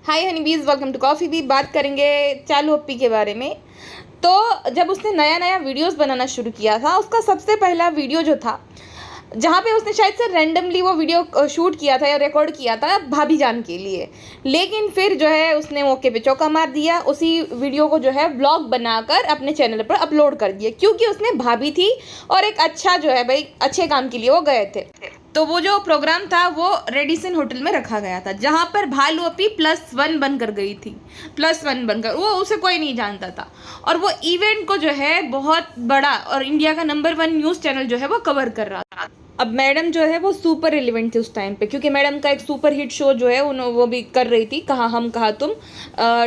Hi honeybees, welcome to coffee भी। बात करेंगे चालू अप्पी के बारे में। तो जब उसने नया नया वीडियोस बनाना शुरू किया था, उसका सबसे पहला वीडियो जो था, जहाँ पे उसने शायद से रैंडमली वो वीडियो शूट किया था या रिकॉर्ड किया था भाभी जान के लिए। लेकिन फिर जो है उसने मौके पे चौका मार दिया, उसी वीडियो को जो है ब्लॉग बनाकर अपने चैनल पर अपलोड कर दिया, क्योंकि उसने भाभी थी और एक अच्छा जो है भाई अच्छे काम के लिए वो गए थे। तो वो जो प्रोग्राम था वो रेडिसन होटल में रखा गया था, जहाँ पर भालू अपी +1 बनकर गई थी। +1 बनकर, वो उसे कोई नहीं जानता था। और वो इवेंट को जो है बहुत बड़ा और इंडिया का नंबर 1 न्यूज़ चैनल जो है वो कवर कर रहा था। अब मैडम जो है वो सुपर रिलेवेंट थी उस टाइम पे, क्योंकि मैडम का एक सुपर हिट शो जो है वो भी कर रही थी, कहाँ हम कहाँ तुम,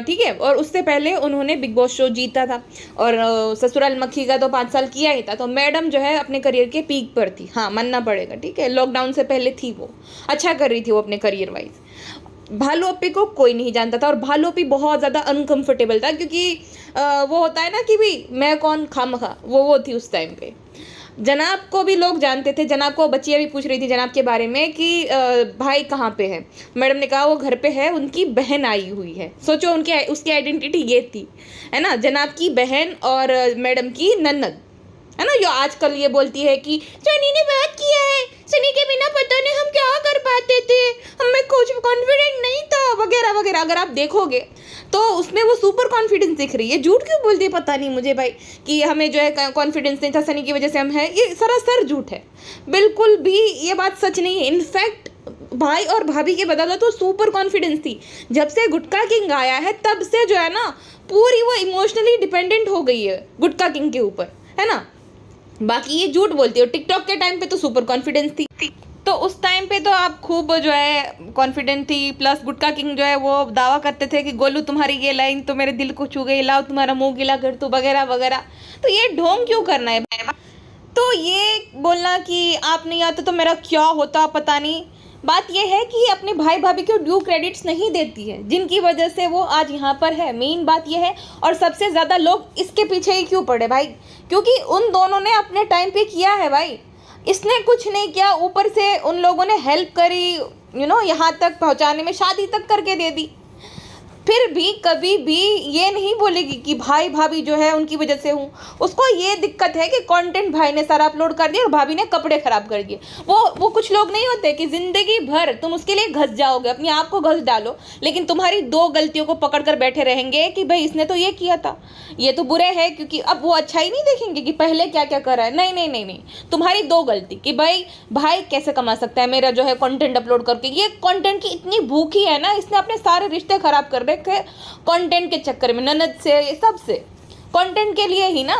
ठीक है। और उससे पहले उन्होंने बिग बॉस शो जीता था और ससुराल मक्खी का तो 5 साल किया ही था। तो मैडम जो है अपने करियर के पीक पर थी, हाँ मानना पड़ेगा, ठीक है। लॉकडाउन से पहले थी, वो अच्छा कर रही थी वो अपने करियर वाइज। भालू अपी को कोई नहीं जानता था और भालू अपी बहुत ज़्यादा अनकंफर्टेबल था, क्योंकि वो होता है ना कि भाई मैं कौन खामखा, वो थी उस टाइम पे। जनाब को भी लोग जानते थे, जनाब को बच्चियाँ भी पूछ रही थी जनाब के बारे में कि भाई कहाँ पे है। मैडम ने कहा वो घर पे है, उनकी बहन आई हुई है। सोचो उसकी आइडेंटिटी ये थी, है ना, जनाब की बहन और मैडम की ननद, है ना। जो आजकल ये बोलती है कि सनी ने बात किया है, सनी के बिना पता नहीं हम क्या कर पाते थे, हमें कुछ कॉन्फिडेंट नहीं था वगैरह वगैरह। अगर आप देखोगे तो उसमें वो सुपर कॉन्फिडेंस दिख रही है। झूठ क्यों बोलती है पता नहीं मुझे भाई, कि हमें जो है कॉन्फिडेंस नहीं था, सनी की वजह से हम हैं, ये सरासर झूठ है। बिल्कुल भी ये बात सच नहीं है। इनफैक्ट भाई और भाभी के बदौलत तो सुपर कॉन्फिडेंस थी। जब से गुटका किंग आया है तब से जो है ना पूरी वो इमोशनली डिपेंडेंट हो गई है गुटका किंग के ऊपर, है ना। बाकी ये झूठ बोलती है। टिकटॉक के टाइम पे तो सुपर कॉन्फिडेंस थी, तो उस टाइम पे तो आप खूब जो है कॉन्फिडेंट थी। प्लस गुटका किंग जो है वो दावा करते थे कि गोलू तुम्हारी ये लाइन तो मेरे दिल को छू गई, लाओ तुम्हारा मुंह गीला कर तू, वगैरह वगैरह। तो ये ढोंग क्यों करना है? तो ये बोलना कि आप नहीं आते तो मेरा क्या होता पता नहीं। बात यह है कि अपने भाई भाभी को ड्यू क्रेडिट्स नहीं देती है, जिनकी वजह से वो आज यहाँ पर है। मेन बात यह है, और सबसे ज़्यादा लोग इसके पीछे ही क्यों पड़े भाई, क्योंकि उन दोनों ने अपने टाइम पे किया है भाई। इसने कुछ नहीं किया, ऊपर से उन लोगों ने हेल्प करी, यहाँ तक पहुँचाने में, शादी तक करके दे दी। फिर भी कभी भी ये नहीं बोलेगी कि भाई भाभी जो है उनकी वजह से हूँ। उसको ये दिक्कत है कि कंटेंट भाई ने सारा अपलोड कर दिया और भाभी ने कपड़े खराब कर दिए। वो कुछ लोग नहीं होते कि ज़िंदगी भर तुम उसके लिए घस जाओगे, अपने आप को घस डालो, लेकिन तुम्हारी 2 गलतियों को पकड़ कर बैठे रहेंगे कि भाई इसने तो ये किया था, ये तो बुरे है, क्योंकि अब वो अच्छा ही नहीं देखेंगे कि पहले क्या क्या करा है। नहीं नहीं नहीं नहीं, तुम्हारी 2 गलती कि भाई कैसे कमा सकता है मेरा जो है कंटेंट अपलोड करके। ये कंटेंट की इतनी भूखी है ना, इसने अपने सारे रिश्ते खराब कर रखे कंटेंट के चक्कर में, ननद से, सबसे कंटेंट के लिए ही ना।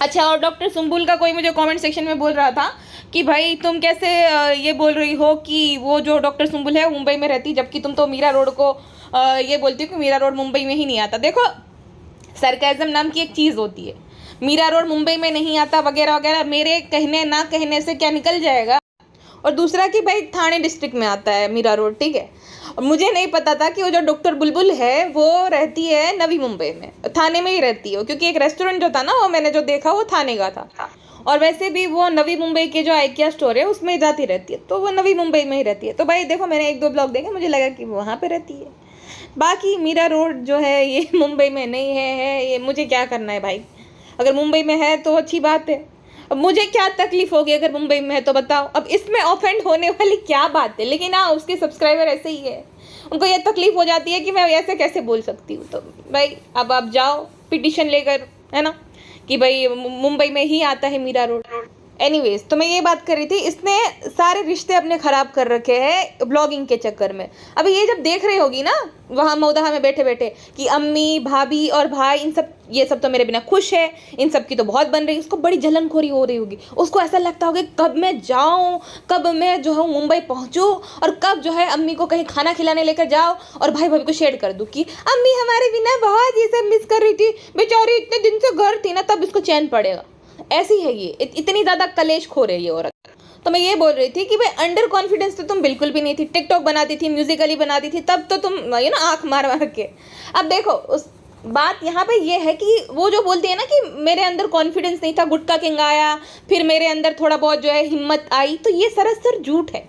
अच्छा, और डॉक्टर सुम्बुल का कोई मुझे कमेंट सेक्शन में बोल रहा था कि भाई तुम कैसे ये बोल रही हो कि वो जो डॉक्टर सुम्बुल है मुंबई में रहती, जबकि तुम तो मीरा रोड को ये बोलती हो कि मीरा रोड मुंबई में ही नहीं आता। देखो, सरकाज़म नाम की एक चीज़ होती है, मीरा रोड मुंबई में नहीं आता वगैरह वगैरह, मेरे कहने ना कहने से क्या निकल जाएगा। और दूसरा कि भाई थाने डिस्ट्रिक्ट में आता है मीरा रोड, ठीक है। और मुझे नहीं पता था कि वो जो डॉक्टर बुलबुल है वो रहती है नवी मुंबई में, थाने में ही रहती है, क्योंकि एक रेस्टोरेंट जो था ना वो मैंने जो देखा वो थाने का था। और वैसे भी वो नवी मुंबई के जो आइकिया स्टोर है उसमें जाती रहती है, तो वो नवी मुंबई में ही रहती है। तो भाई देखो, मैंने 1-2 ब्लॉग देखे, मुझे लगा कि वो वहाँ पर रहती है। बाकी मीरा रोड जो है ये मुंबई में नहीं है ये मुझे क्या करना है भाई। अगर मुंबई में है तो अच्छी बात है, अब मुझे क्या तकलीफ होगी अगर मुंबई में है तो बताओ। अब इसमें ऑफेंड होने वाली क्या बात है? लेकिन हाँ, उसके सब्सक्राइबर ऐसे ही है, उनको ये तकलीफ हो जाती है कि मैं ऐसे कैसे बोल सकती हूँ। तो भाई अब आप जाओ पिटिशन लेकर, है ना, कि भाई मुंबई में ही आता है मीरा रोड। एनीवेज, तो मैं ये बात कर रही थी, इसने सारे रिश्ते अपने ख़राब कर रखे हैं ब्लॉगिंग के चक्कर में। अभी ये जब देख रही होगी ना वहाँ मौदहा में बैठे बैठे कि अम्मी भाभी और भाई ये सब तो मेरे बिना खुश है, इन सब की तो बहुत बन रही, उसको बड़ी जलनखोरी हो रही होगी। उसको ऐसा लगता होगा कब मैं जाऊँ, कब मैं जो है मुंबई पहुँचूँ, और कब जो है अम्मी को कहीं खाना खिलाने लेकर जाओ और भाई भाभी को शेयर कर दूँ कि अम्मी हमारे बिना बहुत ये सब मिस कर रही थी, बेचारी इतने दिन से घर थी ना, तब इसको चैन पड़ेगा। ऐसी है ये, इतनी ज़्यादा कलेश खो रही है औरत। तो मैं ये बोल रही थी कि भाई अंडर कॉन्फिडेंस तो तुम बिल्कुल भी नहीं थी। टिकटॉक बनाती थी, म्यूजिकली बनाती थी, तब तो तुम आंख मार मार के। अब देखो, उस बात यहाँ पे ये है कि वो जो बोलती है ना कि मेरे अंदर कॉन्फिडेंस नहीं था, गुटका किंग आया, फिर मेरे अंदर थोड़ा बहुत जो है हिम्मत आई, तो ये सरासर झूठ है।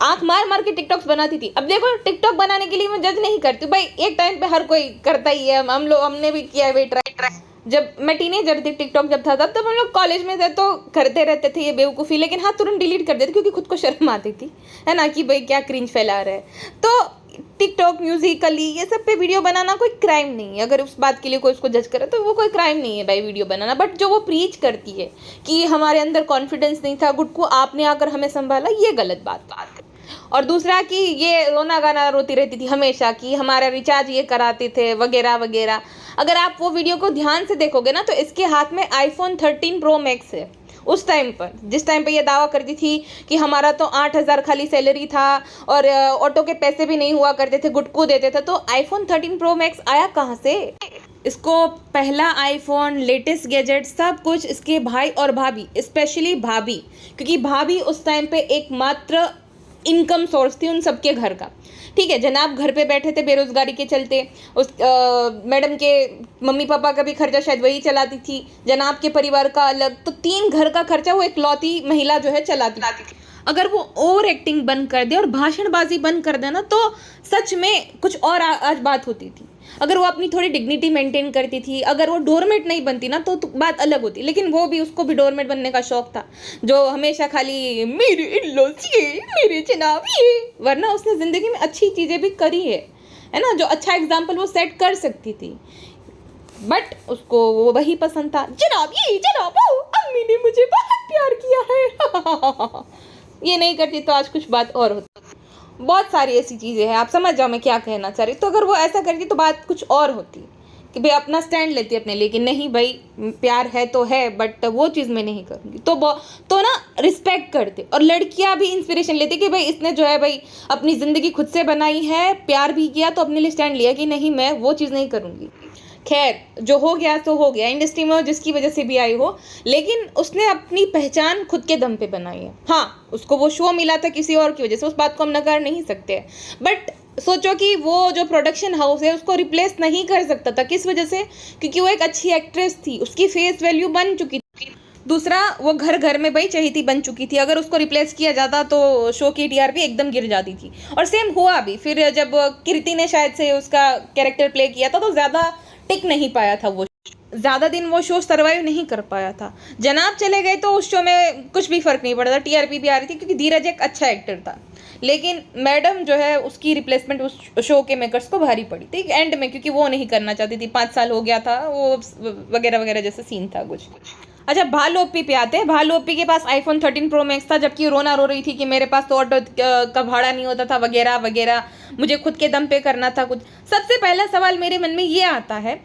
आंख मार मार के टिकटॉक्स बनाती थी। अब देखो टिकटॉक बनाने के लिए मैं जज नहीं करती भाई, एक टाइम पे हर कोई करता ही है, हमने भी किया है भाई ट्राई। जब मैं टीनेजर थी, टिकटॉक जब था तब हम लोग कॉलेज में थे तो करते रहते थे ये बेवकूफ़ी, लेकिन हाँ तुरंत डिलीट कर देते क्योंकि खुद को शर्म आती थी, है ना, कि भाई क्या क्रिंज फैला रहा है। तो टिकटॉक, म्यूजिकली, ये सब पे वीडियो बनाना कोई क्राइम नहीं है। अगर उस बात के लिए कोई उसको जज करे तो वो कोई क्राइम नहीं है भाई वीडियो बनाना। बट जो वो प्रीच करती है कि हमारे अंदर कॉन्फिडेंस नहीं था, गुड को आपने आकर हमें संभाला, ये गलत बात है। और दूसरा कि ये रोना गाना रोती रहती थी हमेशा कि हमारा रिचार्ज ये कराते थे वगैरह वगैरह। अगर आप वो वीडियो को ध्यान से देखोगे ना तो इसके हाथ में iPhone 13 Pro Max है। उस टाइम पर, जिस टाइम पे ये दावा करती थी कि हमारा तो 8,000 खाली सैलरी था और ऑटो के पैसे भी नहीं हुआ करते थे, गुटकू देते थे, तो iPhone 13 Pro Max आया कहाँ से? इसको पहला आईफोन, लेटेस्ट गैजेट, सब कुछ इसके भाई और भाभी, स्पेशली भाभी, क्योंकि भाभी उस टाइम पे एकमात्र इनकम सोर्स थी उन सबके घर का। ठीक है, जनाब घर पे बैठे थे बेरोजगारी के चलते, उस मैडम के मम्मी पापा का भी खर्चा शायद वही चलाती थी, जनाब के परिवार का अलग, तो 3 घर का खर्चा वो इकलौती महिला जो है चलाती थी। अगर वो ओवर एक्टिंग बंद कर दे और भाषणबाजी बंद कर दे ना तो सच में कुछ और आज बात होती थी। अगर वो अपनी थोड़ी डिग्निटी मेंटेन करती थी, अगर वो डोरमेट नहीं बनती ना तो बात अलग होती। लेकिन वो भी, उसको भी डोरमेट बनने का शौक था, जो हमेशा खाली मेरे इन-लॉज ये, मेरे जनाब ये, वरना उसने ज़िंदगी में अच्छी चीज़ें भी करी है ना, जो अच्छा एग्जाम्पल वो सेट कर सकती थी। बट उसको वो वही पसंद था, जनाब ये, जनाब वो, अम्मी ने मुझे बहुत प्यार किया है। ये नहीं करती तो आज कुछ बात और होती। बहुत सारी ऐसी चीज़ें हैं, आप समझ जाओ मैं क्या कहना चाह रही। तो अगर वो ऐसा करती तो बात कुछ और होती कि भाई अपना स्टैंड लेती अपने लिए कि नहीं भाई प्यार है तो है, बट वो चीज़ मैं नहीं करूँगी, तो ना रिस्पेक्ट करते। और लड़कियां भी इंस्पिरेशन लेती कि भाई इसने जो है भाई अपनी ज़िंदगी खुद से बनाई है, प्यार भी किया तो अपने लिए स्टैंड लिया कि नहीं मैं वो चीज़ नहीं करूँगी। खैर जो हो गया तो हो गया, इंडस्ट्री में जिसकी वजह से भी आई हो, लेकिन उसने अपनी पहचान खुद के दम पे बनाई है। हाँ उसको वो शो मिला था किसी और की वजह से, उस बात को हम नकार नहीं सकते, बट सोचो कि वो जो प्रोडक्शन हाउस है उसको रिप्लेस नहीं कर सकता था। किस वजह से? क्योंकि वो एक अच्छी एक्ट्रेस थी, उसकी फेस वैल्यू बन चुकी थी। दूसरा वो घर घर में भाई चहेती बन चुकी थी, अगर उसको रिप्लेस किया जाता तो शो की टीआरपी एकदम गिर जाती थी। और सेम हुआ भी, फिर जब कीर्ति ने शायद से उसका कैरेक्टर प्ले किया था तो ज़्यादा टिक नहीं पाया था, वो ज़्यादा दिन वो शो सर्वाइव नहीं कर पाया था। जनाब चले गए तो उस शो में कुछ भी फ़र्क नहीं पड़ा था, टीआरपी भी आ रही थी क्योंकि धीरज एक अच्छा एक्टर था। लेकिन मैडम जो है उसकी रिप्लेसमेंट उस शो के मेकर्स को भारी पड़ी थी एंड में, क्योंकि वो नहीं करना चाहती थी, 5 साल हो गया था वो वगैरह वगैरह जैसे सीन था कुछ। अच्छा भालू ओप्पी पे आते हैं। भालू ओप्पी के पास iPhone 13 Pro Max था, जबकि रोना रो रही थी कि मेरे पास तो ऑटो का भाड़ा नहीं होता था वगैरह वगैरह, मुझे खुद के दम पे करना था कुछ। सबसे पहला सवाल मेरे मन में ये आता है,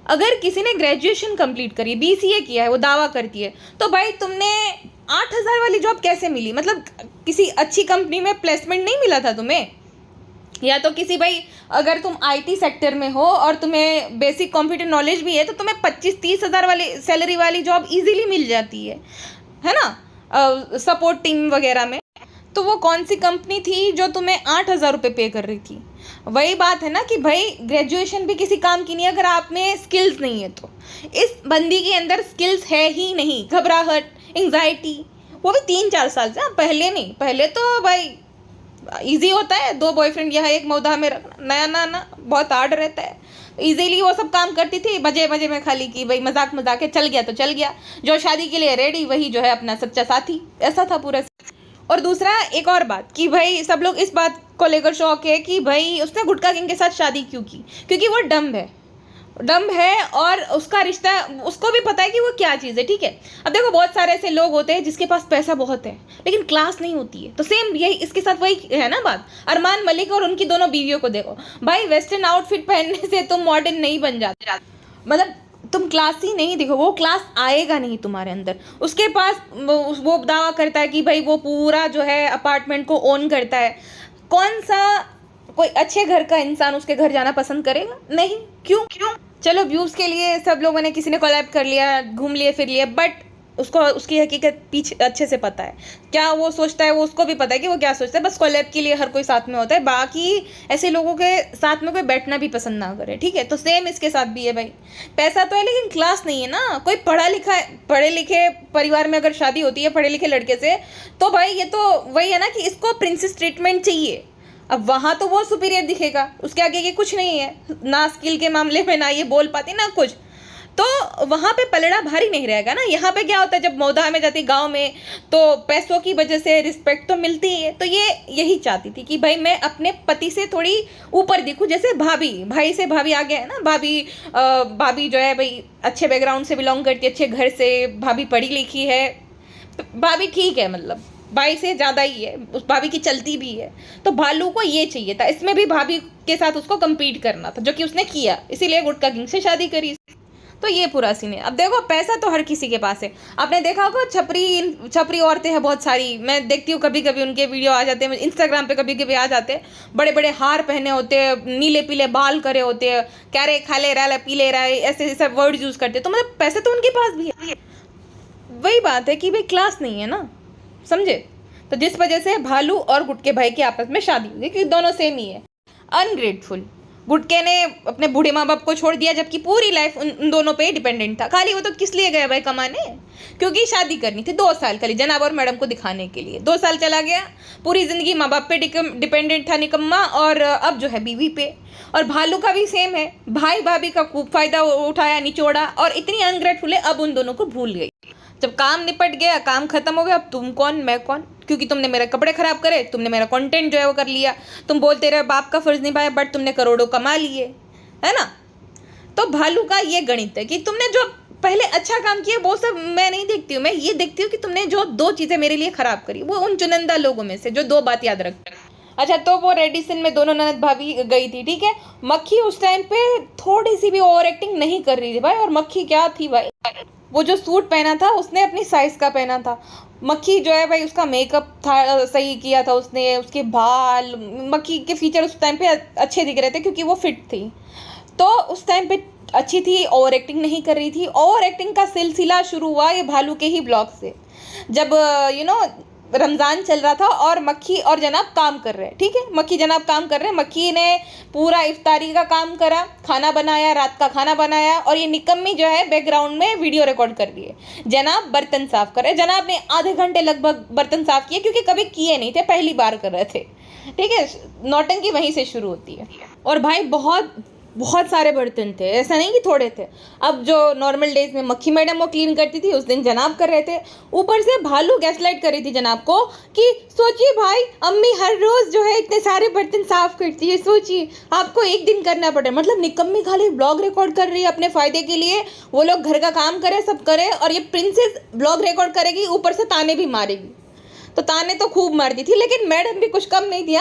अगर किसी ने ग्रेजुएशन कंप्लीट करी, BCA किया है, वो दावा करती है, तो भाई तुमने 8,000 वाली जॉब कैसे मिली? मतलब किसी अच्छी कंपनी में प्लेसमेंट नहीं मिला था तुम्हें? या तो किसी भाई अगर तुम IT सेक्टर में हो और तुम्हें बेसिक कंप्यूटर नॉलेज भी है तो तुम्हें 25-30 हज़ार वाली सैलरी वाली जॉब इजीली मिल जाती है ना, सपोर्ट टीम वगैरह में। तो वो कौन सी कंपनी थी जो तुम्हें 8,000 रुपये पे कर रही थी? वही बात है ना कि भाई ग्रेजुएशन भी किसी काम की नहीं अगर आप में स्किल्स नहीं है तो। इस बंदी के अंदर स्किल्स है ही नहीं, घबराहट, एंग्जाइटी, वो भी 3-4 साल से, पहले नहीं। पहले तो भाई इजी होता है, 2 बॉयफ्रेंड यहाँ एक मौदा में रखना, नया ना बहुत हार्ड रहता है। इजीली वो सब काम करती थी, मजे मजे में खाली की भाई मजाक मजाक है, चल गया तो चल गया, जो शादी के लिए रेडी वही जो है अपना सच्चा साथी, ऐसा था पूरा। और दूसरा एक और बात कि भाई सब लोग इस बात को लेकर शौक है कि भाई उसने गुटखा किंग के साथ शादी क्यों की, क्योंकि वो डम्ब है और उसका रिश्ता उसको भी पता है कि वो क्या चीज़ है। ठीक है, अब देखो बहुत सारे ऐसे लोग होते हैं जिसके पास पैसा बहुत है लेकिन क्लास नहीं होती है, तो सेम यही इसके साथ वही है ना बात। अरमान मलिक और उनकी दोनों बीवियों को देखो भाई, वेस्टर्न आउटफिट पहनने से तुम मॉडर्न नहीं बन जाते, मतलब तुम क्लास ही नहीं, देखो वो क्लास आएगा नहीं तुम्हारे अंदर। उसके पास वो दावा करता है कि भाई वो पूरा जो है अपार्टमेंट को ओन करता है। कौन सा कोई अच्छे घर का इंसान उसके घर जाना पसंद करेगा? नहीं। क्यों? चलो व्यूज़ के लिए सब लोगों ने, किसी ने कोलैब कर लिया, घूम लिए फिर लिए, बट उसको उसकी हकीकत पीछे अच्छे से पता है, क्या वो सोचता है वो उसको भी पता है कि वो क्या सोचता है। बस कोलैब के लिए हर कोई साथ में होता है, बाकी ऐसे लोगों के साथ में कोई बैठना भी पसंद ना करे, ठीक है। तो सेम इसके साथ भी है भाई, पैसा तो है लेकिन क्लास नहीं है ना। कोई पढ़े लिखे परिवार में अगर शादी होती है पढ़े लिखे लड़के से, तो भाई ये तो वही है ना कि इसको प्रिंसेस ट्रीटमेंट चाहिए। अब वहाँ तो वो सुपीरियर दिखेगा, उसके आगे ये कुछ नहीं है, ना स्किल के मामले में ना ये बोल पाती ना कुछ, तो वहाँ पे पलड़ा भारी नहीं रहेगा ना। यहाँ पे क्या होता है, जब मौदा में जाती गांव में तो पैसों की वजह से रिस्पेक्ट तो मिलती है। तो ये यही चाहती थी कि भाई मैं अपने पति से थोड़ी ऊपर दिखूं, जैसे भाई से भाभी आगे है ना। भाभी जो है भाई अच्छे बैकग्राउंड से बिलोंग करती है, अच्छे घर से, भाभी पढ़ी लिखी है, भाभी ठीक है, मतलब भाई से ज़्यादा ही है, उस भाभी की चलती भी है। तो भालू को ये चाहिए था, इसमें भी भाभी के साथ उसको कम्पीट करना था, जो कि उसने किया, इसीलिए गुटका किंग से शादी करी। तो ये पूरा सीन है। अब देखो पैसा तो हर किसी के पास है, आपने देखा होगा छपरी औरतें हैं बहुत सारी, मैं देखती हूँ कभी कभी उनके वीडियो आ जाते हैं इंस्टाग्राम पे, कभी कभी आ जाते हैं, बड़े बड़े हार पहने होते हैं, नीले पीले बाल करे होते हैं, क्या रे खा ले रहा पी ले रहा है, ऐसे ऐसे वर्ड यूज़ करते हैं। तो मतलब पैसे तो उनके पास भी है। वही बात है कि भाई क्लास नहीं है ना, समझे। तो जिस वजह से भालू और गुटके भाई की आपस में शादी हुई, क्योंकि दोनों सेम ही है। अनग्रेटफुल, गुटके ने अपने बूढ़े माँ बाप को छोड़ दिया, जबकि पूरी लाइफ उन दोनों पे डिपेंडेंट था। खाली वो तो किस लिए गया भाई, कमाने, क्योंकि शादी करनी थी 2 साल, खाली जनाब और मैडम को दिखाने के लिए। 2 साल चला गया, पूरी जिंदगी माँ बाप पे डिपेंडेंट था निकम्मा, और अब जो है बीवी पे। और भालू का भी सेम है, भाई भाभी का खूब फायदा उठाया, निचोड़ा, और इतनी अनग्रेटफुल है अब उन दोनों को भूल गई। जब काम निपट गया, काम खत्म हो गया, अब तुम कौन मैं कौन, क्योंकि तुमने मेरे कपड़े खराब करे, तुमने मेरा कंटेंट जो है वो कर लिया, तुम बोलते रहे बाप का फर्ज निभाया, बट तुमने करोड़ों कमा लिए, है ना। तो भालू का ये गणित है कि तुमने जो पहले अच्छा काम किया वो सब मैं नहीं देखती हूँ, मैं ये देखती हूँ कि तुमने जो 2 चीज़ें मेरे लिए खराब करी, वो उन चुनिंदा लोगों में से जो 2 बात याद रखते। अच्छा, तो वो रेडिसन में दोनों ननद भाभी गई थी, ठीक है। मक्खी उस टाइम पे थोड़ी सी भी ओवर एक्टिंग नहीं कर रही थी भाई, और मक्खी क्या थी भाई, वो जो सूट पहना था उसने अपनी साइज का पहना था। मक्खी जो है भाई उसका मेकअप था सही किया था उसने, उसके बाल, मक्खी के फीचर उस टाइम पे अच्छे दिख रहे थे क्योंकि वो फिट थी, तो उस टाइम पे अच्छी थी, ओवर एक्टिंग नहीं कर रही थी। ओवर एक्टिंग का सिलसिला शुरू हुआ ये भालू के ही ब्लॉग से, जब रमज़ान चल रहा था और मक्खी और जनाब काम कर रहे हैं, ठीक है। मक्खी जनाब काम कर रहे हैं, मक्खी ने पूरा इफ्तारी का काम करा, खाना बनाया, रात का खाना बनाया, और ये निकम्मी जो है बैकग्राउंड में वीडियो रिकॉर्ड कर रही है। जनाब बर्तन साफ कर रहे, जनाब ने आधे घंटे लगभग बर्तन साफ किए, क्योंकि कभी किए नहीं थे, पहली बार कर रहे थे, ठीक है। नौटंकी वहीं से शुरू होती है। और भाई बहुत सारे बर्तन थे, ऐसा नहीं कि थोड़े थे। अब जो नॉर्मल डेज में मक्खी मैडम वो क्लीन करती थी, उस दिन जनाब कर रहे थे। ऊपर से भालू गैसलाइट कर रही थी जनाब को कि सोचिए भाई, अम्मी हर रोज़ जो है इतने सारे बर्तन साफ करती है, सोचिए आपको एक दिन करना पड़े। मतलब निकम्मी खाली ब्लॉग रिकॉर्ड कर रही है अपने फ़ायदे के लिए, वो लोग घर का काम करे, सब करे, और ये प्रिंसेस ब्लॉग रिकॉर्ड करेगी, ऊपर से ताने भी मारेगी। तो ताने तो खूब मारती थी, लेकिन मैडम भी कुछ कम नहीं थी।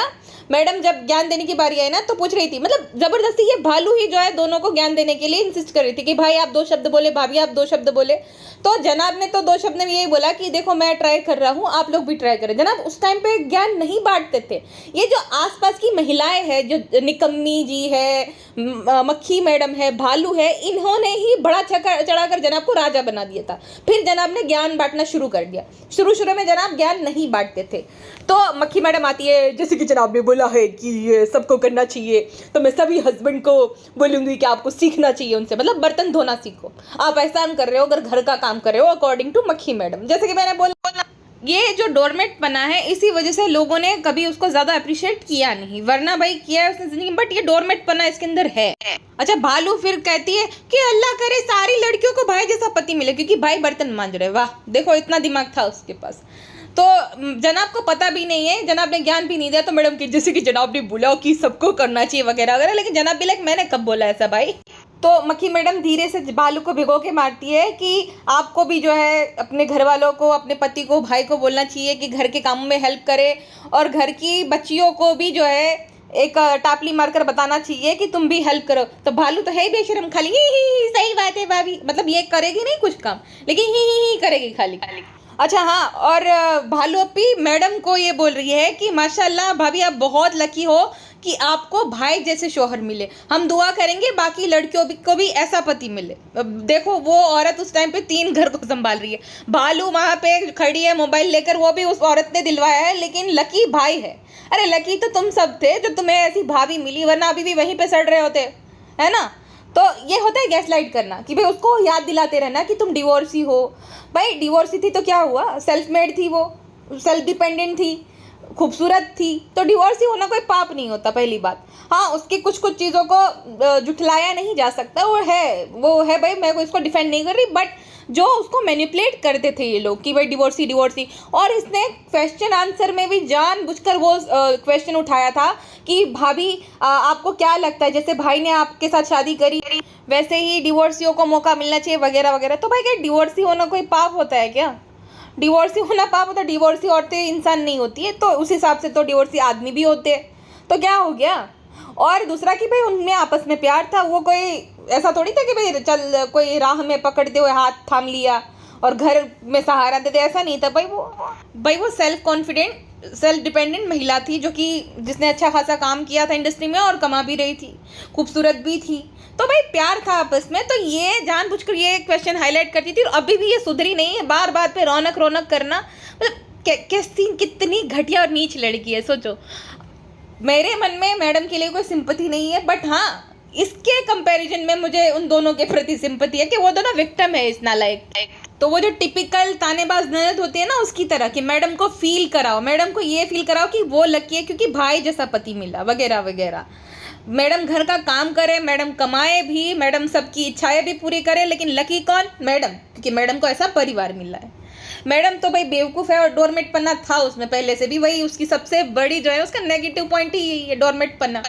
मैडम जब ज्ञान देने की बारी आई ना, तो पूछ रही थी, मतलब ज़बरदस्ती ये भालू ही जो है दोनों को ज्ञान देने के लिए इंसिस्ट कर रही थी कि भाई आप 2 शब्द बोले, भाभी आप 2 शब्द बोले। तो जनाब ने तो 2 शब्द में यही बोला कि देखो मैं ट्राई कर रहा हूँ, आप लोग भी ट्राई करें। जनाब उस टाइम पे ज्ञान नहीं बांटते थे। ये जो आसपास की महिलाएं हैं, जो निकम्मी जी है, मक्खी मैडम है, भालू है, इन्होंने ही बड़ा चढ़ाकर जनाब को राजा बना दिया था। फिर जनाब ने ज्ञान बांटना शुरू कर दिया। शुरू में जनाब ज्ञान नहीं बांटते थे। तो मक्खी मैडम आती है, जैसे कि जनाब ने बोला है कि ये सबको करना चाहिए, तो मैं सभी हस्बैंड को बोलूँगी कि आपको सीखना चाहिए उनसे, मतलब बर्तन धोना सीखो। आप एहसान कर रहे हो अगर घर का काम कर रहे हो, अकॉर्डिंग टू मक्खी मैडम। जैसे कि मैंने बोला, ये जो डोरमेट बना है, इसी वजह से लोगों ने कभी उसको ज़्यादा अप्रिशिएट किया नहीं, वरना भाई किया है उसने जिंदगी में, बट ये डोरमेट बना इसके अंदर है। अच्छा, भालू फिर कहती है कि अल्लाह करे सारी लड़कियों को भाई जैसा पति मिले, क्योंकि भाई बर्तन मांज रहे। वाह, देखो इतना दिमाग था उसके पास। तो जनाब को पता भी नहीं है, जनाब ने ज्ञान भी नहीं दिया। तो मैडम की जैसे कि जनाब ने बोला कि सबको करना चाहिए वगैरह वगैरह, लेकिन जनाब भी लाइक मैंने कब बोला ऐसा भाई। तो मक्खी मैडम धीरे से भालू को भिगो के मारती है कि आपको भी जो है अपने घर वालों को, अपने पति को, भाई को बोलना चाहिए कि घर के कामों में हेल्प करे, और घर की बच्चियों को भी जो है एक टापली मारकर बताना चाहिए कि तुम भी हेल्प करो। तो भालू तो है ही बेशरम, खाली ही सही बात है भाभी, मतलब ये करेगी नहीं कुछ काम, लेकिन ही करेगी खाली। अच्छा हाँ, और भालू अपी मैडम को ये बोल रही है कि माशाल्लाह भाभी आप बहुत लकी हो कि आपको भाई जैसे शोहर मिले, हम दुआ करेंगे बाकी लड़कियों को भी ऐसा पति मिले। अब देखो वो औरत उस टाइम पे 3 घर को संभाल रही है, भालू वहाँ पे खड़ी है मोबाइल लेकर, वो भी उस औरत ने दिलवाया है, लेकिन लकी भाई है। अरे लकी तो तुम सब थे जो तुम्हें ऐसी भाभी मिली, वरना अभी भी वहीं पे सड़ रहे होते, है ना। तो ये होता है गैसलाइट करना, कि भाई उसको याद दिलाते रहना कि तुम डिवोर्सी हो। भाई डिवोर्सी थी तो क्या हुआ, सेल्फ मेड थी, वो सेल्फ डिपेंडेंट थी, खूबसूरत थी, तो डिवोर्सी होना कोई पाप नहीं होता पहली बात। हाँ उसकी कुछ कुछ चीज़ों को जुठलाया नहीं जा सकता, वो है भाई, मैं इसको डिफेंड नहीं कर रही, बट जो उसको मैनिपुलेट करते थे ये लोग कि भाई डिवोर्सी डिवोर्सी। और इसने क्वेश्चन आंसर में भी जानबूझकर वो क्वेश्चन उठाया था कि भाभी आपको क्या लगता है, जैसे भाई ने आपके साथ शादी करी वैसे ही डिवोर्सियों को मौका मिलना चाहिए वगैरह वगैरह। तो भाई क्या डिवोर्सी होना कोई पाप होता है क्या? डिवोर्सी होना पाप होता है? डिवोर्सी औरतें इंसान नहीं होती है, तो उस हिसाब से तो डिवोर्सी आदमी भी होते हैं, तो क्या हो गया। और दूसरा कि भाई उनमें आपस में प्यार था, वो कोई ऐसा थोड़ी था कि भाई चल कोई राह में पकड़ते हुए हाथ थाम लिया और घर में सहारा देते, ऐसा नहीं था भाई वो सेल्फ कॉन्फिडेंट सेल्फ डिपेंडेंट महिला थी, जो कि जिसने अच्छा खासा काम किया था इंडस्ट्री में और कमा भी रही थी, खूबसूरत भी थी, तो भाई प्यार था आपस में। तो ये जानबूझकर ये क्वेश्चन हाईलाइट करती थी, और अभी भी ये सुधरी नहीं है, बार बार पे रौनक रौनक करना, मतलब कैसी कितनी घटिया और नीच लड़की है। सोचो, मेरे मन में मैडम के लिए कोई सिंपैथी नहीं है, बट हाँ इसके कंपैरिजन में मुझे उन दोनों के प्रति सिंपैथी है कि वो दोनों विक्टिम है इस नालायक। तो वो जो टिपिकल तानेबाज ननद होती है ना, उसकी तरह कि मैडम को फील कराओ, मैडम को ये फील कराओ कि वो लकी है क्योंकि भाई जैसा पति मिला वगैरह वगैरह। मैडम घर का काम करे, मैडम कमाए भी, मैडम सबकी इच्छाएं भी पूरी करे, लेकिन लकी कौन? मैडम, क्योंकि मैडम को ऐसा परिवार मिला है। मैडम तो भाई बेवकूफ़ है और डोरमेट पन्ना था उसमें पहले से भी, वही उसकी सबसे बड़ी जो है उसका नेगेटिव पॉइंट ही यही है, डोरमेट पन्ना।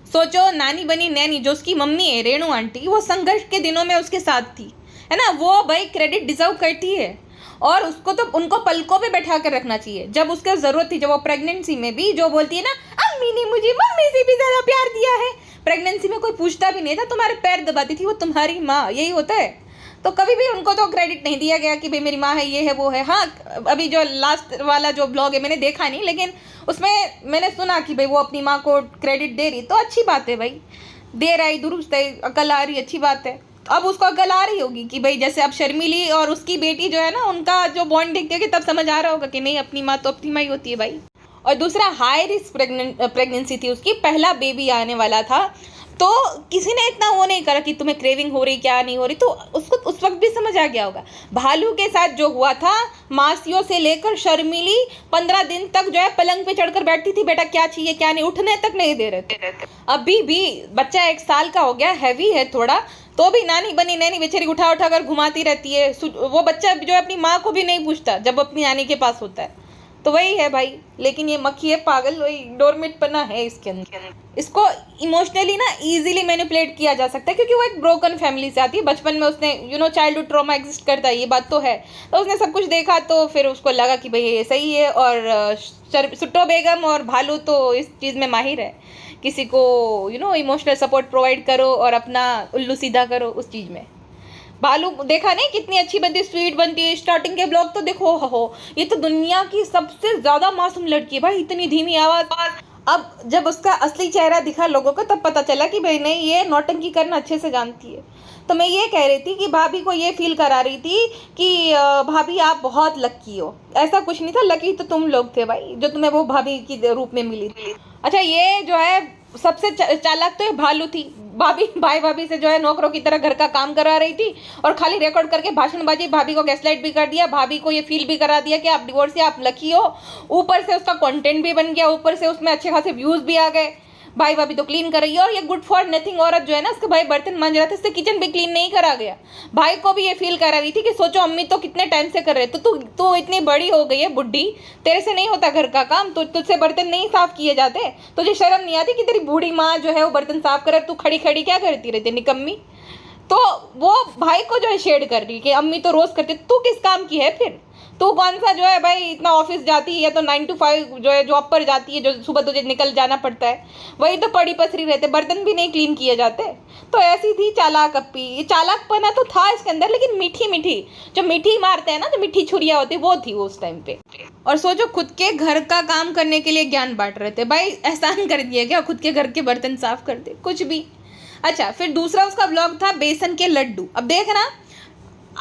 सोचो नानी बनी नैनी, जो उसकी मम्मी है रेणु आंटी, वो संघर्ष के दिनों में उसके साथ थी, है ना, वो भाई क्रेडिट डिजर्व करती है, और उसको तो उनको पलकों पे बैठा कर रखना चाहिए जब उसके ज़रूरत थी। जब वो प्रेगनेंसी में भी जो बोलती है ना, अम्मी ने मुझे मम्मी से भी ज़्यादा प्यार दिया है, प्रेगनेंसी में कोई पूछता भी नहीं था, तुम्हारे पैर दबाती थी, वो तुम्हारी माँ, यही होता है। तो कभी भी उनको तो क्रेडिट नहीं दिया गया कि भाई मेरी माँ है, ये है, वो है। हाँ अभी जो लास्ट वाला जो ब्लॉग है मैंने देखा नहीं, लेकिन उसमें मैंने सुना कि भाई वो अपनी माँ को क्रेडिट दे रही, तो अच्छी बात है भाई, दे रही, दुरुस्त है, अकल आ रही, अच्छी बात है। अब उसको अकल आ रही होगी कि भाई जैसे अब शर्मिली और उसकी बेटी जो है ना, उनका जो बॉन्ड देखते होगी तब समझ आ रहा होगा कि नहीं अपनी माँ तो अपनी माँ ही होती है भाई। और दूसरा हाई रिस्क प्रेगनेंसी थी उसकी, पहला बेबी आने वाला था, तो किसी ने इतना वो नहीं करा कि तुम्हें क्रेविंग हो रही क्या नहीं हो रही, तो उसको उस वक्त भी समझ आ गया होगा। भालू के साथ जो हुआ था, मासियों से लेकर शर्मिली 15 दिन तक जो है पलंग पे चढ़कर बैठती थी, बेटा क्या चाहिए क्या नहीं, उठने तक नहीं दे रहे थे। अभी भी बच्चा 1 साल का हो गया, हैवी है थोड़ा, तो भी नानी बनी नैनी बेचारी उठा उठा कर घुमाती रहती है। वो बच्चा जो है अपनी माँ को भी नहीं पूछता जब अपनी नानी के पास होता है। तो वही है भाई, लेकिन ये मक्खी है पागल, वही डोरमेट पना है इसके अंदर। इसको इमोशनली ना इजीली मैनिपुलेट किया जा सकता है, क्योंकि वो एक ब्रोकन फैमिली से आती है, बचपन में उसने चाइल्डहुड ट्रॉमा एग्जिस्ट करता है, ये बात तो है। तो उसने सब कुछ देखा, तो फिर उसको लगा कि भाई ये सही है। और सुट्टो बेगम और भालू तो इस चीज़ में माहिर है, किसी को इमोशनल सपोर्ट प्रोवाइड करो और अपना उल्लू सीधा करो उस चीज़ में। भालू देखा नहीं कितनी अच्छी बनती, स्वीट बनती है, स्टार्टिंग के ब्लॉग तो देखो, हो ये तो दुनिया की सबसे ज़्यादा मासूम लड़की है भाई, इतनी धीमी आवाज़। अब जब उसका असली चेहरा दिखा लोगों को, तब पता चला कि भाई नहीं, ये नौटंकी करना अच्छे से जानती है। तो मैं ये कह रही थी कि भाभी को ये फील करा रही थी कि भाभी आप बहुत लकी हो, ऐसा कुछ नहीं था, लकी तो तुम लोग थे भाई जो तुम्हें वो भाभी की रूप में मिली थी। अच्छा ये जो है सबसे चालाक तो ये भालू थी, भाई भाभी से जो है नौकरों की तरह घर का काम करा रही थी, और खाली रिकॉर्ड करके भाषणबाजी, भाभी को गैसलाइट भी कर दिया, भाभी को ये फील भी करा दिया कि आप डिवोर्सी, आप लकी हो, ऊपर से उसका कंटेंट भी बन गया, ऊपर से उसमें अच्छे खासे व्यूज़ भी आ गए। भाई भाभी तो क्लीन कर रही है, और ये गुड फॉर नथिंग औरत जो है ना, उसके भाई बर्तन मांज रहा था, इससे किचन भी क्लीन नहीं करा गया। भाई को भी ये फील करा रही थी कि सोचो अम्मी तो कितने टाइम से कर रहे, तो तू इतनी बड़ी हो गई है बुढ़ी, तेरे से नहीं होता घर का काम, तो तुझसे बर्तन नहीं साफ किए जाते, तुझे शर्म नहीं आती कि तेरी बूढ़ी माँ जो है वो बर्तन साफ करे, तू खड़ी खड़ी क्या करती रहती निकम्मी। तो वो भाई को जो है शेड कर रही कि अम्मी तो रोज़ करती, तू किस काम की है फिर, तो कौन सा जो है भाई इतना ऑफिस जाती है, या तो 9 to 5 जो है जॉब पर जाती है, जो सुबह तुझे निकल जाना पड़ता है, वही तो पड़ी पसरी रहते, बर्तन भी नहीं क्लीन किए जाते। तो ऐसी थी चालाक अप्पी। ये चालाकपना तो था इसके अंदर, लेकिन मीठी मीठी जो मीठी मारते हैं ना, जो मीठी छुरियाँ होती वो थी वो उस टाइम पे। और सोचो खुद के घर का काम करने के लिए ज्ञान बांट रहे थे भाई, एहसान कर दिया क्या, खुद के घर के बर्तन साफ कर दे, कुछ भी। अच्छा, फिर दूसरा उसका ब्लॉग था बेसन के लड्डू। अब देखना,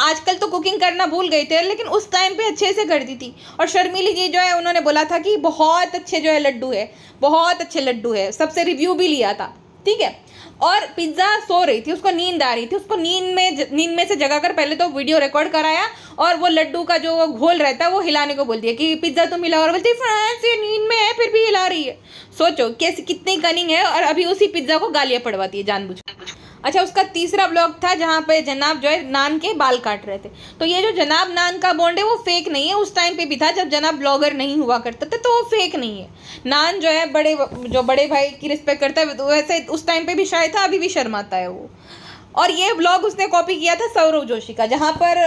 आजकल तो कुकिंग करना भूल गए थे, लेकिन उस टाइम पे अच्छे से करती थी। और शर्मीली जी जो है उन्होंने बोला था कि बहुत अच्छे जो है लड्डू है, बहुत अच्छे लड्डू है, सबसे रिव्यू भी लिया था, ठीक है। और पिज्ज़ा सो रही थी, उसको नींद आ रही थी, उसको नींद में से जगा कर पहले तो वीडियो रिकॉर्ड कराया, और वो लड्डू का जो घोल रहता है वो हिलाने को बोल दिया कि पिज्ज़ा तुम हिलाओ, और बोलती फ्रेंड्स ये नींद में है फिर भी हिला रही है। सोचो कैसी कितनी कनिंग है, और अभी उसी पिज्ज़ा को गालियाँ पड़वाती है जानबूझकर। अच्छा, उसका तीसरा ब्लॉग था जहाँ पे जनाब जो है नान के बाल काट रहे थे। तो ये जो जनाब नान का बॉन्ड है वो फेक नहीं है, उस टाइम पे भी था जब जनाब ब्लॉगर नहीं हुआ करते थे, तो वो फेक नहीं है। नान जो है बड़े भाई की रिस्पेक्ट करता है, वैसे उस टाइम पे भी शायद था, अभी भी शर्माता है वो। और ये ब्लॉग उसने कॉपी किया था सौरव जोशी का, जहाँ पर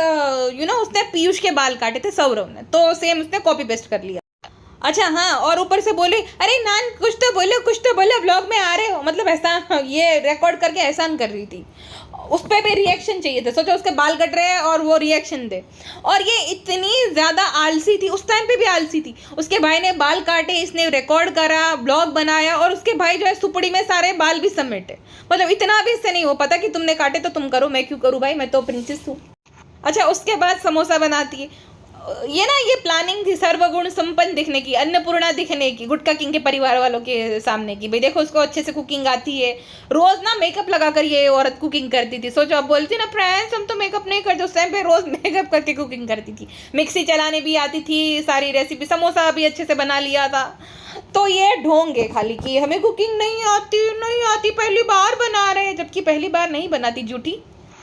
उसने पीयूष के बाल काटे थे सौरव ने, तो सेम उसने कॉपी पेस्ट कर लिया। अच्छा हाँ, और ऊपर से बोले अरे नान कुछ तो बोले ब्लॉग में आ रहे हो, मतलब ऐसा ये रिकॉर्ड करके एहसान कर रही थी। उस पर भी रिएक्शन चाहिए था, सोचो उसके बाल कट रहे हैं और वो रिएक्शन दे। और ये इतनी ज़्यादा आलसी थी, उस टाइम पे भी आलसी थी। उसके भाई ने बाल काटे, इसने रिकॉर्ड करा, ब्लॉग बनाया, और उसके भाई जो है सुपड़ी में सारे बाल भी समेटे। मतलब इतना भी इससे नहीं हो पता कि तुमने काटे तो तुम करो, मैं क्यों करूँ भाई, मैं तो प्रिंसेस हूँ। अच्छा, उसके बाद समोसा बनाती है। ये प्लानिंग थी सर्वगुण संपन्न दिखने की, अन्नपूर्णा दिखने की, गुटका किंग के परिवार वालों के सामने की। भाई देखो उसको अच्छे से कुकिंग आती है, रोज ना मेकअप लगा कर ये औरत कुकिंग करती थी। सोचो, अब बोलती ना फ्रेंड्स हम तो मेकअप नहीं करते, उस टाइम पे रोज मेकअप करके कुकिंग करती थी। मिक्सी चलाने भी आती थी, सारी रेसिपी, समोसा भी अच्छे से बना लिया था। तो ये ढोंग है खाली कि हमें कुकिंग नहीं आती, पहली बार बना रहे हैं, जबकि पहली बार नहीं बनाती, झूठी।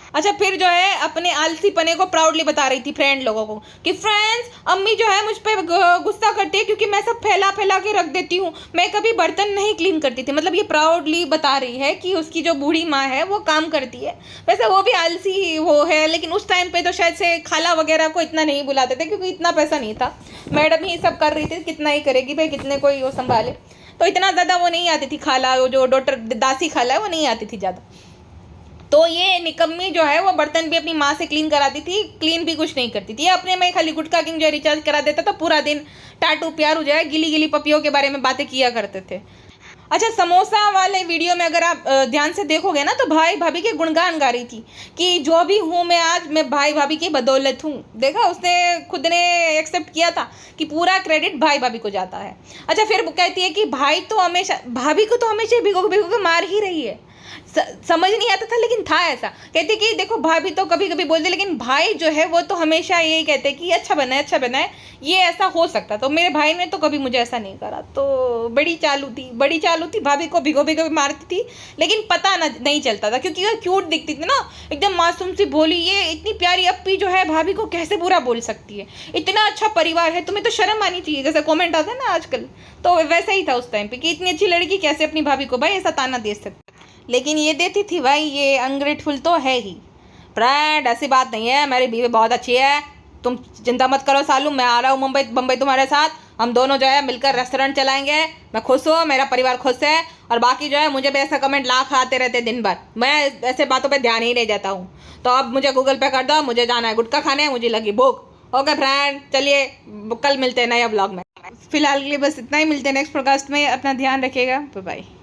अच्छा, फिर जो है अपने आलसी पने को प्राउडली बता रही थी फ्रेंड लोगों को कि फ्रेंड्स अम्मी जो है मुझ पर गुस्सा करती है क्योंकि मैं सब फैला के रख देती हूँ, मैं कभी बर्तन नहीं क्लीन करती थी। मतलब ये प्राउडली बता रही है कि उसकी जो बूढ़ी माँ है वो काम करती है। वैसे वो भी आलसी वो है, लेकिन उस टाइम पे तो शायद से खाला वगैरह को इतना नहीं बुलाते थे क्योंकि इतना पैसा नहीं था, मैडम ही सब कर रही थी, कितना ही करेगी भाई, कितने कोई वो संभाले। तो इतना ज़्यादा वो नहीं आती थी खाला, वो जो डॉक्टर दासी खाला है वो नहीं आती थी ज़्यादा। तो ये निकम्मी जो है वो बर्तन भी अपनी माँ से क्लीन कराती थी, क्लीन भी कुछ नहीं करती थी। अपने में खाली गुटका किंग जो रिचार्ज करा देता था, पूरा दिन टाटू प्यारू जो है गिली गिली पपियों के बारे में बातें किया करते थे। अच्छा, समोसा वाले वीडियो में अगर आप ध्यान से देखोगे ना, तो भाई भाभी के गुणगान गा रही थी कि जो भी हूँ मैं आज, मैं भाई भाभी की बदौलत हूँ। देखा, उसने खुद ने एक्सेप्ट किया था कि पूरा क्रेडिट भाई भाभी को जाता है। अच्छा, फिर वो कहती है कि भाई तो हमेशा भाभी को तो हमेशा भिगो भिगो के मार ही रही है। समझ नहीं आता था, लेकिन था ऐसा। कहती कि देखो भाभी तो कभी कभी बोलते, लेकिन भाई जो है वो तो हमेशा यही कहते कि अच्छा बना है, ये ऐसा हो सकता। तो मेरे भाई ने तो कभी मुझे ऐसा नहीं करा। तो बड़ी चालू थी, भाभी को भिगो भिगो मारती थी, लेकिन पता नहीं चलता था क्योंकि वो क्यूट दिखती थी ना, एकदम मासूम सी भोली। ये इतनी प्यारी अप्पी जो है भाभी को कैसे बुरा बोल सकती है, इतना अच्छा परिवार है, तुम्हें तो शर्म आनी चाहिए, जैसे कॉमेंट आता है ना आजकल। तो वैसा ही था उस टाइम पे कि इतनी अच्छी लड़की कैसे अपनी भाभी को भाई ऐसा ताना दे सकती। लेकिन ये देती थी भाई, ये अनग्रेटफुल तो है ही। फ्रेंड ऐसी बात नहीं है, मेरी बीवी बहुत अच्छी है, तुम चिंता मत करो सालू, मैं आ रहा हूँ मुंबई तुम्हारे साथ, हम दोनों जो है मिलकर रेस्टोरेंट चलाएंगे, मैं खुश हूँ, मेरा परिवार खुश है। और बाकी जो है मुझे भी ऐसा कमेंट लाख आते रहते दिन भर, मैं ऐसे बातों पे ध्यान ही नहीं देता हूँ। तो अब मुझे गूगल पे कर दो, मुझे जाना है गुटखा खाने, मुझे लगी भूख। ओके फ्रेंड, चलिए कल मिलते हैं नया ब्लॉग में। फिलहाल के लिए बस इतना ही, मिलते हैं नेक्स्ट पॉडकास्ट में, अपना ध्यान रखिएगा, बाय बाय।